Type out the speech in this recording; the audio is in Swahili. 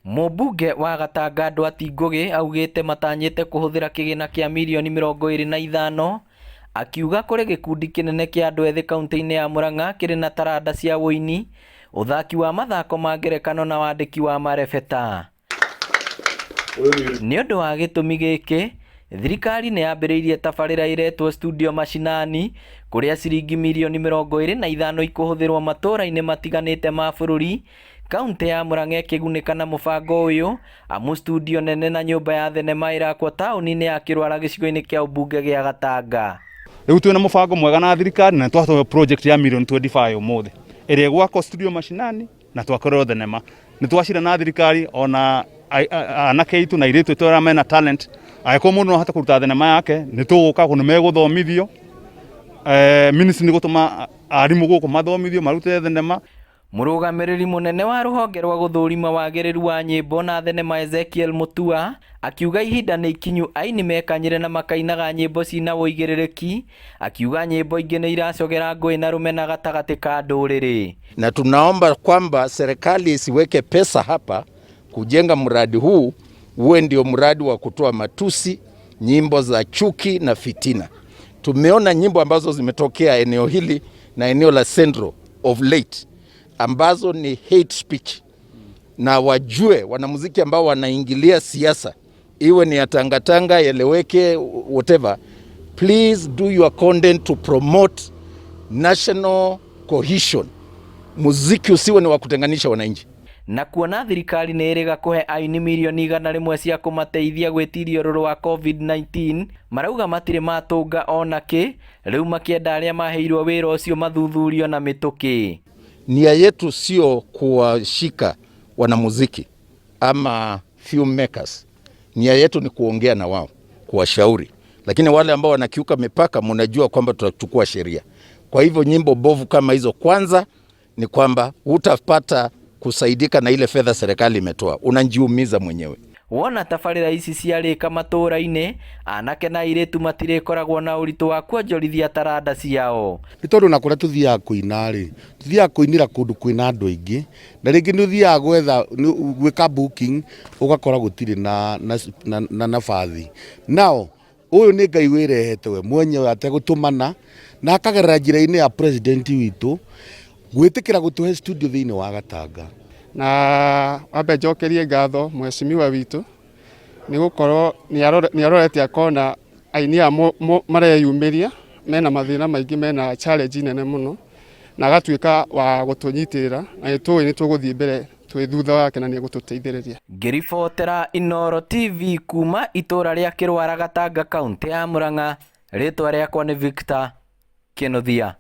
Mũmbunge wa Gatanga Ndwati Ngugi augĩte matanyĩte kũhũthĩra kĩgĩna kĩa mirioni 25 akiuga kũrĩ gĩkundi kĩnene kĩa andũ ethĩ kaunti-inĩ ya Murang'a kĩrĩ na taranda cia wũini, ũthaki wa mathako ma ngerekano na wandĩki wa marebeta. Nĩ ũndũ wa gĩtũmi gĩkĩ, thirikari nĩ yambĩrĩirie tabarĩra iretwo Studio Mashinani kũrĩa ciringi mirioni 25 ikũhũthĩrwo matũũra-inĩ matiganĩte ma bũrũri. Kaunti ya Murang'a ĩkĩgunĩka na mũbango ũyũ amu studio nene na nyũmba ya thenema irakwo taũni-inĩ ya Kĩrwara gĩcigo-inĩ kĩa ũmbunge gĩa Gatanga. Rĩu twĩna mũbango mwega na thirikari na twatwa project ya mirioni 25 ũmũthĩ ĩrĩa gwakwo Studio Mashinani na twakorwo thenema. Nĩ twacira na thirikari ona anake itu na airĩtu twara mena talent agĩkorwo mũndũ no ahota kũruta thenema yake nĩ tũgũka nĩ megũthomithio ministry nĩ gũtũma arimũ gũkũ mathomithio marute thenema. Mũrũgamĩrĩri mũnene wa rũhonge rwa gũthũrima wagĩrĩru wa nyĩmbo na thenema Ezekiel Mutua akiuga ihinda nĩ ikinyu aini mekanyĩre na makainaga nyĩmbo cina ũigĩrĩrĩki, akiuga nyĩmbo ingĩ nĩ iracogera ngũĩ na rũmena gatagatĩ ka ndũrĩrĩ. Na tunaomba kwamba serikali isiweke pesa hapa kujenga mradi huu uwe ndio mradi wa kutoa matusi, nyimbo za chuki na fitina. Tumeona nyimbo ambazo zimetokea eneo hili na eneo la Central of late ambazo ni hate speech, na wajue wanamuziki ambao wanaingilia siasa, iwe ni ya tangatanga, eleweke, whatever, please do your content to promote national cohesion. Muziki usiwe ni wa kutenganisha wananchi. Na kuona thirikari nĩ ĩrĩga kũhe aini mirioni 100 cia kũmateithia gwĩtiria ũrũrũ wa COVID-19, marauga matirĩ matũnga ona kĩ, rĩu makĩenda arĩa maheirwo wĩra ũcio mathuthurio na mĩtũkĩ. Nia yetu sio kuwashika wanamuziki ama filmmakers. Nia yetu ni kuongea na wao, kuwashauri. Lakini wale ambao wanakiuka mipaka, mnajua kwamba tutachukua sheria. Kwa hivyo nyimbo bovu kama hizo, kwanza ni kwamba utapata kusaidika na ile fedha serikali imetoa, unajiumiza mwenyewe. Wona tabarĩra ici ciarĩka matũũra-inĩ, anake na airĩtu matirĩkoragwo na ũritũ wa kuonjorithia taranda ciao. Nĩ tondũ na kũrĩa tuthiaga kũina-rĩ, tuthiaga kũinĩra kũndũ kwĩna andũ aingĩ, na rĩngĩ nĩ ũthiaga gwĩka booking ũgakora gũtirĩ na nabathi. Nao ũyũ nĩ Ngai wĩrehete we mwenyewe ategũtũmana na akagerera njĩra-inĩ ya president witũ gwĩtĩkĩra gũtũhe studio thĩinĩ wa Gatanga. Na wambe njokerie ngatho mheshimiwa witũ nĩ gũkorwo nĩ arorete akona aini a mareyumĩria mena mathĩna maingĩ, mena challenge nene mũno, na agatuĩka wa gũtũnyitĩrĩra na nĩ tũgũthiĩ mbere twĩ thutha wake na nĩ egũtũteithĩrĩria. Ngĩribotera Inooro TV kuma itũũra rĩa Kĩrwara Gatanga kaunti ya Murang'a, rĩtwa rĩakwa nĩ Victor Kĩnuthia.